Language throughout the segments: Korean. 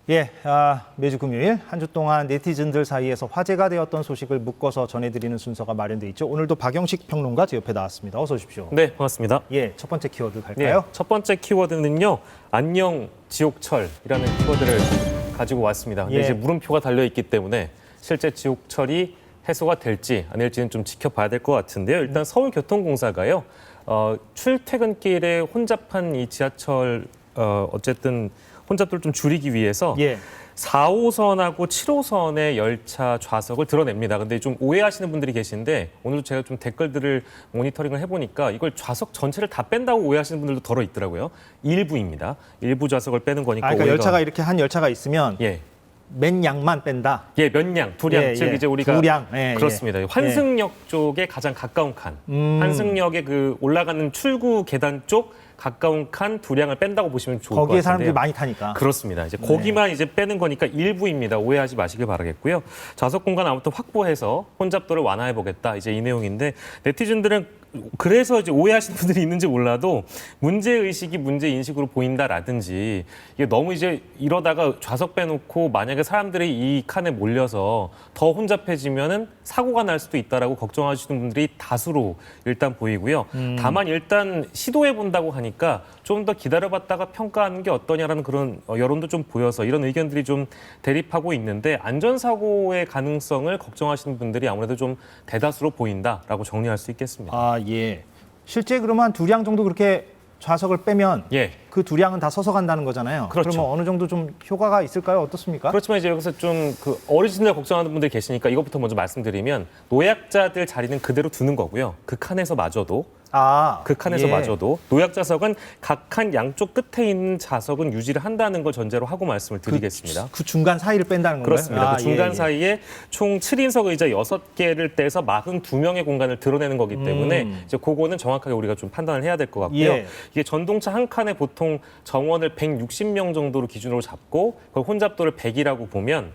예, 매주 금요일 한 주 동안 네티즌들 사이에서 화제가 되었던 소식을 묶어서 전해드리는 순서가 마련돼 있죠. 오늘도 박영식 평론가 제 옆에 나왔습니다. 어서 오십시오. 네, 반갑습니다. 예, 첫 번째 키워드 갈까요? 네, 첫 번째 키워드는요. 안녕 지옥철이라는 키워드를 가지고 왔습니다. 근데 예. 이제 물음표가 달려 있기 때문에 실제 지옥철이 해소가 될지 안 될지는 좀 지켜봐야 될 것 같은데요. 일단 서울교통공사가요. 출퇴근길에 혼잡한 이 지하철 어쨌든 혼잡도를 좀 줄이기 위해서 예. 4호선하고 7호선의 열차 좌석을 드러냅니다. 근데 좀 오해하시는 분들이 계신데 오늘도 제가 좀 댓글들을 모니터링을 해보니까 이걸 좌석 전체를 다 뺀다고 오해하시는 분들도 덜어 있더라고요. 일부입니다. 일부 좌석을 빼는 거니까. 그러니까 열차가 이렇게 한 열차가 있으면 예. 맨 양만 뺀다. 예, 몇 량, 두량, 예, 즉 예. 이제 우리가 두량. 예, 그렇습니다. 환승역 쪽에 가장 가까운 칸, 환승역에 그 올라가는 출구 계단 쪽 가까운 칸 두량을 뺀다고 보시면 좋을 것 같은데요. 거기에 사람들이 많이 타니까. 그렇습니다. 이제 거기만 이제 빼는 거니까 일부입니다. 오해하지 마시길 바라겠고요. 좌석 공간 아무튼 확보해서 혼잡도를 완화해 보겠다. 이제 이 내용인데 네티즌들은 그래서 이제 오해하시는 분들이 있는지 몰라도 문제 의식이 문제 인식으로 보인다라든지 이게 너무 이제 이러다가 좌석 빼놓고 만약에 사람들이 이 칸에 몰려서 더 혼잡해지면은 사고가 날 수도 있다라고 걱정하시는 분들이 다수로 일단 보이고요. 다만 일단 시도해 본다고 하니까 좀 더 기다려봤다가 평가하는 게 어떠냐라는 그런 여론도 좀 보여서 이런 의견들이 좀 대립하고 있는데 안전사고의 가능성을 걱정하시는 분들이 아무래도 좀 대다수로 보인다라고 정리할 수 있겠습니다. 예. 실제 그러면 한 두량 정도 그렇게 좌석을 빼면 예. 그 두량은 다 서서 간다는 거잖아요. 그렇죠. 그러면 어느 정도 좀 효과가 있을까요? 어떻습니까? 그렇지만 이제 여기서 좀 그 어르신들 걱정하는 분들이 계시니까 이것부터 먼저 말씀드리면 노약자들 자리는 그대로 두는 거고요. 그 칸에서 마저도 그 칸에서 예. 마저도 노약 좌석은 각 칸 양쪽 끝에 있는 좌석은 유지를 한다는 걸 전제로 하고 말씀을 드리겠습니다. 그 중간 사이를 뺀다는 건가요? 그렇습니다. 그 중간 예. 사이에 총 7인석 의자 6개를 떼서 42명의 공간을 드러내는 거기 때문에 이제 그거는 정확하게 우리가 좀 판단을 해야 될 것 같고요. 예. 이게 전동차 한 칸에 보통 정원을 160명 정도로 기준으로 잡고 그 혼잡도를 100이라고 보면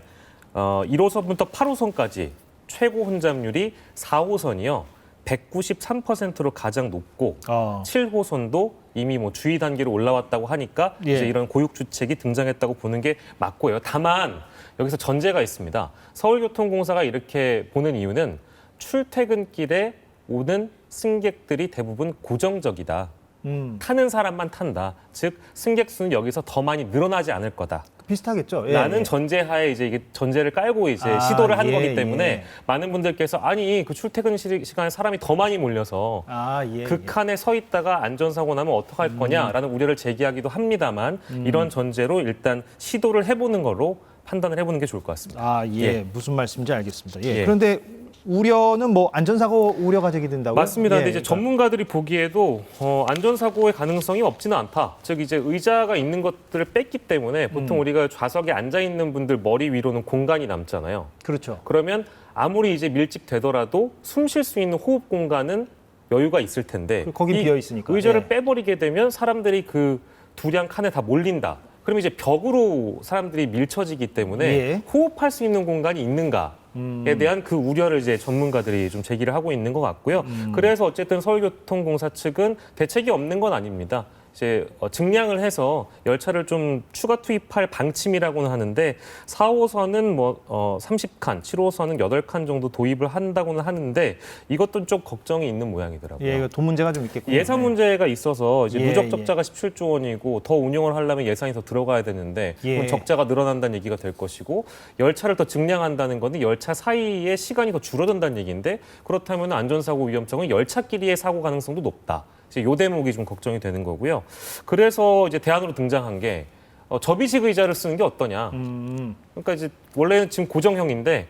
1호선부터 8호선까지 최고 혼잡률이 4호선이요. 193%로 가장 높고 7호선도 이미 뭐 주의 단계로 올라왔다고 하니까 예. 이제 이런 고육 주책이 등장했다고 보는 게 맞고요. 다만 여기서 전제가 있습니다. 서울교통공사가 이렇게 보는 이유는 출퇴근길에 오는 승객들이 대부분 고정적이다. 타는 사람만 탄다. 즉 승객 수는 여기서 더 많이 늘어나지 않을 거다. 비슷하겠죠. 예, 라는 예. 전제하에 이제 이게 전제를 깔고 이제 시도를 한 예, 거기 때문에 예. 많은 분들께서 아니 그 출퇴근 시간에 사람이 더 많이 몰려서 예, 그 칸에 서 있다가 안전사고 나면 어떡할 거냐라는 우려를 제기하기도 합니다만 이런 전제로 일단 시도를 해보는 걸로 판단을 해보는 게 좋을 것 같습니다. 예. 무슨 말씀인지 알겠습니다. 예. 예. 그런데 우려는 뭐 안전사고 우려가 제기된다고요? 맞습니다. 근데 이제 그러니까. 전문가들이 보기에도 안전사고의 가능성이 없지는 않다. 즉 이제 의자가 있는 것들을 뺐기 때문에 보통 우리가 좌석에 앉아 있는 분들 머리 위로는 공간이 남잖아요. 그렇죠. 그러면 아무리 이제 밀집되더라도 숨 쉴 수 있는 호흡 공간은 여유가 있을 텐데 거긴 비어 있으니까. 의자를 예. 빼버리게 되면 사람들이 그 두량 칸에 다 몰린다. 그럼 이제 벽으로 사람들이 밀쳐지기 때문에 예. 호흡할 수 있는 공간이 있는가에 대한 그 우려를 이제 전문가들이 좀 제기를 하고 있는 것 같고요. 그래서 어쨌든 서울교통공사 측은 대책이 없는 건 아닙니다. 이제 증량을 해서 열차를 좀 추가 투입할 방침이라고는 하는데 4호선은 뭐 30칸, 7호선은 8칸 정도 도입을 한다고는 하는데 이것도 좀 걱정이 있는 모양이더라고요. 예, 이거 돈 문제가 좀 있겠군요. 예산 문제가 있어서 이제 예, 누적 예. 적자가 17조 원이고 더 운영을 하려면 예산이 더 들어가야 되는데 예. 그럼 적자가 늘어난다는 얘기가 될 것이고 열차를 더 증량한다는 건데 열차 사이에 시간이 더 줄어든다는 얘기인데 그렇다면 안전사고 위험성은 열차끼리의 사고 가능성도 높다. 이제 요 대목이 좀 걱정이 되는 거고요. 그래서 이제 대안으로 등장한 게 접이식 의자를 쓰는 게 어떠냐. 그러니까 이제 원래는 지금 고정형인데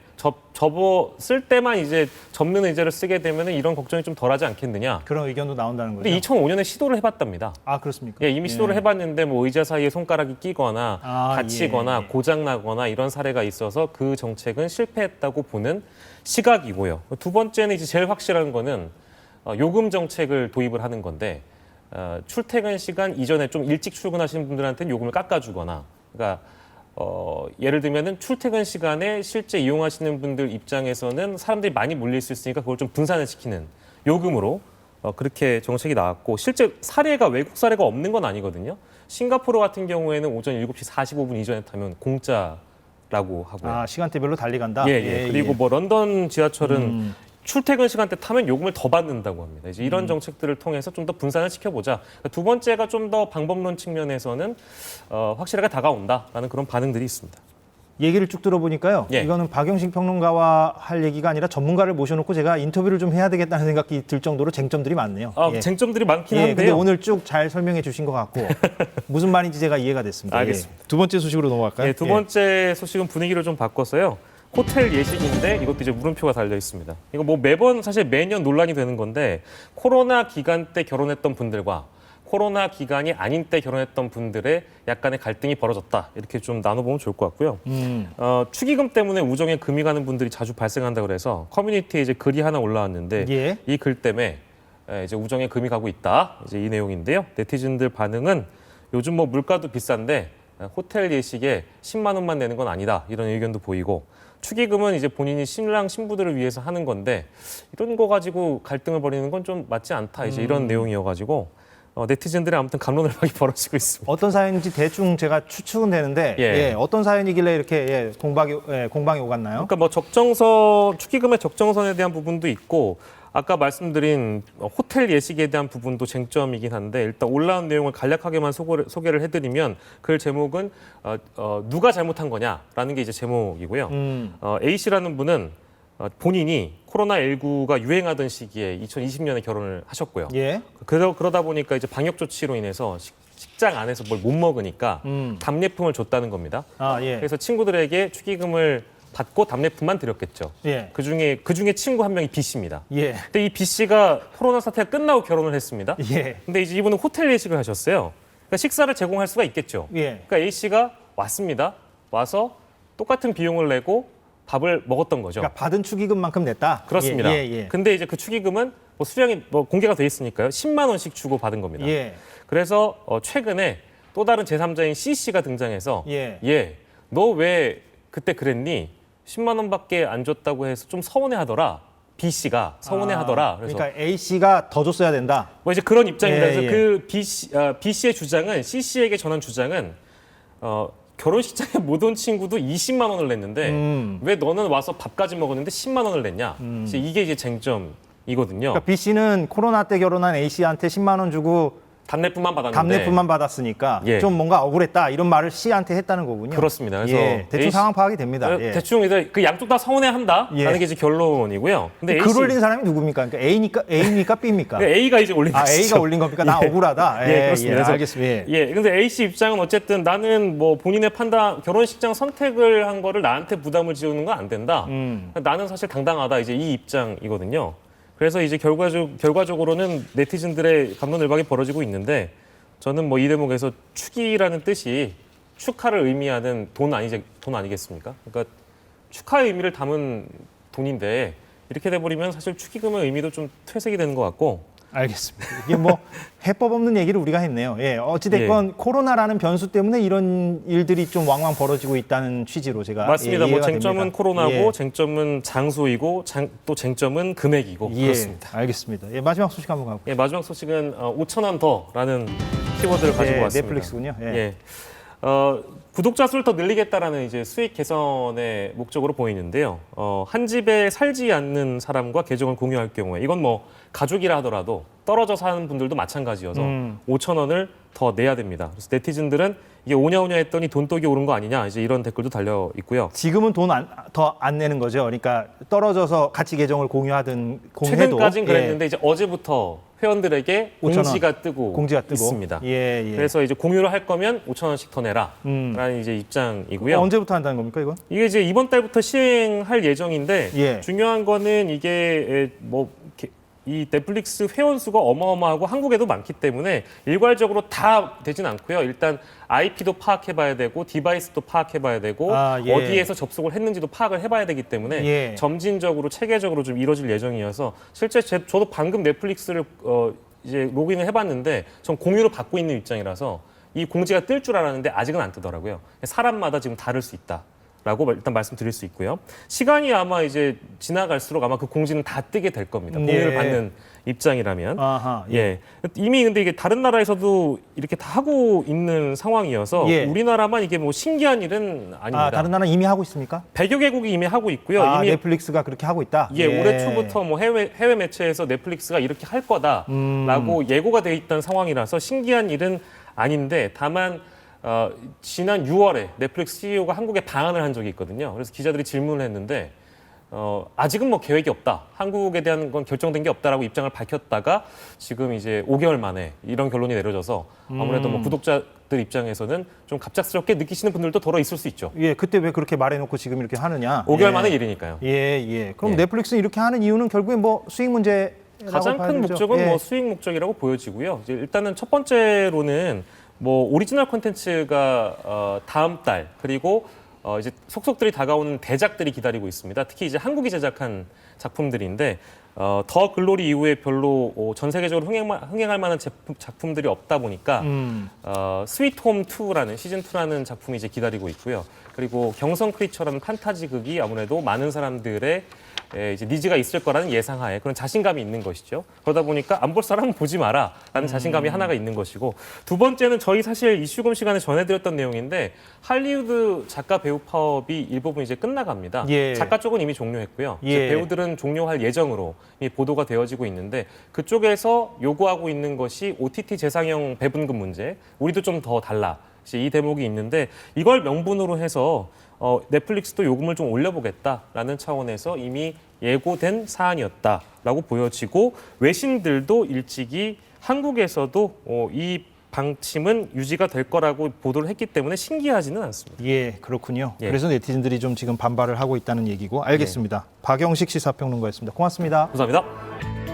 쓸 때만 이제 접는 의자를 쓰게 되면 이런 걱정이 좀 덜하지 않겠느냐. 그런 의견도 나온다는 거죠. 근데 2005년에 시도를 해봤답니다. 그렇습니까? 예, 이미 시도를 해봤는데 뭐 의자 사이에 손가락이 끼거나 다치거나 예. 고장나거나 이런 사례가 있어서 그 정책은 실패했다고 보는 시각이고요. 두 번째는 이제 제일 확실한 거는 요금 정책을 도입을 하는 건데 출퇴근 시간 이전에 좀 일찍 출근하시는 분들한테는 요금을 깎아주거나 그러니까 예를 들면은 출퇴근 시간에 실제 이용하시는 분들 입장에서는 사람들이 많이 몰릴 수 있으니까 그걸 좀 분산을 시키는 요금으로 그렇게 정책이 나왔고 실제 사례가 외국 사례가 없는 건 아니거든요. 싱가포르 같은 경우에는 오전 7시 45분 이전에 타면 공짜라고 하고요. 아, 시간대별로 달리 간다. 예. 그리고 뭐 런던 지하철은 출퇴근 시간대 타면 요금을 더 받는다고 합니다. 이제 이런 정책들을 통해서 좀 더 분산을 시켜보자. 두 번째가 좀 더 방법론 측면에서는 확실하게 다가온다라는 그런 반응들이 있습니다. 얘기를 쭉 들어보니까요. 예. 이거는 박영식 평론가와 할 얘기가 아니라 전문가를 모셔놓고 제가 인터뷰를 좀 해야 되겠다는 생각이 들 정도로 쟁점들이 많네요. 예. 쟁점들이 많긴 예, 근데 한데요. 오늘 쭉 잘 설명해 주신 것 같고 무슨 말인지 제가 이해가 됐습니다. 알겠습니다. 예. 두 번째 소식으로 넘어갈까요? 예, 두 번째 소식은 분위기를 좀 바꿨어요. 호텔 예식인데 이것도 이제 물음표가 달려 있습니다. 이거 뭐 매번 사실 매년 논란이 되는 건데 코로나 기간 때 결혼했던 분들과 코로나 기간이 아닌 때 결혼했던 분들의 약간의 갈등이 벌어졌다. 이렇게 좀 나눠보면 좋을 것 같고요. 축의금 때문에 우정에 금이 가는 분들이 자주 발생한다고 그래서 커뮤니티에 이제 글이 하나 올라왔는데 예. 이 글 때문에 이제 우정에 금이 가고 있다. 이제 이 내용인데요. 네티즌들 반응은 요즘 뭐 물가도 비싼데 호텔 예식에 10만 원만 내는 건 아니다. 이런 의견도 보이고 축의금은 이제 본인이 신랑 신부들을 위해서 하는 건데 이런 거 가지고 갈등을 벌이는 건 좀 맞지 않다. 이제 이런 내용이어가지고 네티즌들이 아무튼 갑론을박이 벌어지고 있습니다. 어떤 사연인지 대충 제가 추측은 되는데 예. 예, 어떤 사연이길래 이렇게 공방이 오갔나요? 그러니까 뭐 축의금의 적정선에 대한 부분도 있고 아까 말씀드린 호텔 예식에 대한 부분도 쟁점이긴 한데 일단 올라온 내용을 간략하게만 소개를 해드리면 글 제목은 누가 잘못한 거냐라는 게 이제 제목이고요. A 씨라는 분은 본인이 코로나19가 유행하던 시기에 2020년에 결혼을 하셨고요. 예. 그러다 보니까 이제 방역 조치로 인해서 식장 안에서 뭘 못 먹으니까 답례품을 줬다는 겁니다. 아, 예. 그래서 친구들에게 축의금을 받고 답례품만 드렸겠죠. 예. 그중에 친구 한 명이 B 씨입니다. 예. 근데 이 B 씨가 코로나 사태가 끝나고 결혼을 했습니다. 예. 근데 이제 이분은 호텔 예식을 하셨어요. 그러니까 식사를 제공할 수가 있겠죠. 예. 그러니까 A 씨가 왔습니다. 와서 똑같은 비용을 내고 밥을 먹었던 거죠. 그러니까 받은 축의금만큼 냈다. 그렇습니다. 예. 근데 이제 그 축의금은 뭐 수량이 뭐 공개가 돼 있으니까요. 10만 원씩 주고 받은 겁니다. 예. 그래서 최근에 또 다른 제3자인 C 씨가 등장해서 예. 너 왜 그때 그랬니? 10만 원밖에 안 줬다고 해서 좀 서운해하더라. B 씨가 서운해하더라. 그래서 그러니까 A 씨가 더 줬어야 된다. 뭐 이제 그런 입장입니다. 예, 그래서 예. 그 B 씨의 주장은 C 씨에게 전한 주장은 결혼식장에 못 온 친구도 20만 원을 냈는데 왜 너는 와서 밥까지 먹었는데 10만 원을 냈냐? 이게 이제 쟁점이거든요. 그러니까 B 씨는 코로나 때 결혼한 A 씨한테 10만 원 주고 답례품만 받았는데 답례품만 받았으니까 예. 좀 뭔가 억울했다 이런 말을 C한테 했다는 거군요. 그렇습니다. 그래서 예, 대충 A 씨- 상황 파악이 됩니다. 예. 대충 이제 그 양쪽 다 서운해한다라는 예. 게 이제 결론이고요. 근데 글 올린 사람이 누굽니까? 그러니까 A입니까 B입니까? A가 이제 올린 아, 것이죠. A가 올린 겁니까? 나 예. 억울하다. 예, 그렇습니다. 그래서 알겠습니다. 예. 예, 근데 A 씨 입장은 어쨌든 나는 뭐 본인의 판단, 결혼식장 선택을 한 거를 나한테 부담을 지우는 건 안 된다. 나는 사실 당당하다. 이제 이 입장이거든요. 그래서 이제 결과적으로는 네티즌들의 갑론을박이 벌어지고 있는데 저는 뭐 이 대목에서 축이라는 뜻이 축하를 의미하는 돈 아니겠습니까? 그러니까 축하의 의미를 담은 돈인데 이렇게 돼버리면 사실 축의금의 의미도 좀 퇴색이 되는 것 같고. 알겠습니다. 이게 뭐 해법 없는 얘기를 우리가 했네요. 예, 어찌됐건 코로나라는 변수 때문에 이런 일들이 좀 왕왕 벌어지고 있다는 취지로 제가 맞습니다. 예, 뭐 이해가 쟁점은 됩니다. 코로나고 예. 쟁점은 장소이고 또 쟁점은 금액이고 예, 그렇습니다. 알겠습니다. 예, 마지막 소식 한번 가볼게요. 예, 마지막 소식은 5천 원 더라는 키워드를 가지고 예, 왔습니다. 넷플릭스군요. 예. 예. 구독자 수를 더 늘리겠다라는 이제 수익 개선의 목적으로 보이는데요. 한 집에 살지 않는 사람과 계정을 공유할 경우에 이건 뭐 가족이라 하더라도 떨어져 사는 분들도 마찬가지여서 5천 원을 더 내야 됩니다. 그래서 네티즌들은 이게 오냐오냐 했더니 돈독이 오른 거 아니냐 이제 이런 댓글도 달려 있고요. 지금은 돈 더 안 내는 거죠. 그러니까 떨어져서 같이 계정을 공유해도 최근까지는 그랬는데 이제 어제부터 회원들에게 5,000원. 공지가 뜨고 있습니다. 예. 그래서 이제 공유를 할 거면 5천 원씩 더 내라라는 이제 입장이고요. 언제부터 한다는 겁니까, 이건? 이게 이제 이번 달부터 시행할 예정인데 예. 중요한 거는 이게 이 넷플릭스 회원 수가 어마어마하고 한국에도 많기 때문에 일괄적으로 다 되진 않고요. 일단 IP도 파악해봐야 되고 디바이스도 파악해봐야 되고 예. 어디에서 접속을 했는지도 파악을 해봐야 되기 때문에 예. 점진적으로 체계적으로 좀 이루어질 예정이어서 실제 저도 방금 넷플릭스를 이제 로그인을 해봤는데 전 공유를 받고 있는 입장이라서 이 공지가 뜰 줄 알았는데 아직은 안 뜨더라고요. 사람마다 지금 다를 수 있다. 라고 일단 말씀드릴 수 있고요. 시간이 아마 이제 지나갈수록 아마 그 공지는 다 뜨게 될 겁니다. 공유를 예. 받는 입장이라면. 아하, 예. 이미 근데 이게 다른 나라에서도 이렇게 다 하고 있는 상황이어서 예. 우리나라만 이게 뭐 신기한 일은 아닙니다. 다른 나라는 이미 하고 있습니까? 100여 개국이 이미 하고 있고요. 이미 넷플릭스가 그렇게 하고 있다? 예, 올해 초부터 뭐 해외 매체에서 넷플릭스가 이렇게 할 거다라고 예고가 돼 있던 상황이라서 신기한 일은 아닌데 다만 지난 6월에 넷플릭스 CEO가 한국에 방한을 한 적이 있거든요. 그래서 기자들이 질문을 했는데 아직은 뭐 계획이 없다. 한국에 대한 건 결정된 게 없다라고 입장을 밝혔다가 지금 이제 5개월 만에 이런 결론이 내려져서 아무래도 뭐 구독자들 입장에서는 좀 갑작스럽게 느끼시는 분들도 덜어 있을 수 있죠. 예, 그때 왜 그렇게 말해놓고 지금 이렇게 하느냐? 5개월 예. 만에 일이니까요. 예. 그럼 예. 넷플릭스는 이렇게 하는 이유는 결국엔 뭐 수익 문제 가장 큰 목적은 뭐 수익 목적이라고 보여지고요. 이제 일단은 첫 번째로는 뭐 오리지널 콘텐츠가 다음 달 그리고 이제 속속들이 다가오는 대작들이 기다리고 있습니다. 특히 이제 한국이 제작한 작품들인데 더 글로리 이후에 별로 전 세계적으로 흥행할 만한 작품들이 없다 보니까 스위트 홈 2라는 시즌 2라는 작품이 이제 기다리고 있고요. 그리고 경성 크리처라는 판타지 극이 아무래도 많은 사람들의 이제 니즈가 있을 거라는 예상하에 그런 자신감이 있는 것이죠. 그러다 보니까 안 볼 사람은 보지 마라라는 자신감이 하나가 있는 것이고 두 번째는 저희 사실 이슈금 시간에 전해드렸던 내용인데 할리우드 작가 배우 파업이 일부분 이제 끝나갑니다. 예. 작가 쪽은 이미 종료했고요. 예. 이제 배우들은 종료할 예정으로 이미 보도가 되어지고 있는데 그쪽에서 요구하고 있는 것이 OTT 재상영 배분금 문제. 우리도 좀 더 달라. 이 대목이 있는데 이걸 명분으로 해서 넷플릭스도 요금을 좀 올려보겠다라는 차원에서 이미 예고된 사안이었다라고 보여지고 외신들도 일찍이 한국에서도 이 방침은 유지가 될 거라고 보도를 했기 때문에 신기하지는 않습니다. 예, 그렇군요. 예. 그래서 네티즌들이 좀 지금 반발을 하고 있다는 얘기고 알겠습니다. 박영식 시사평론가였습니다. 고맙습니다. 감사합니다.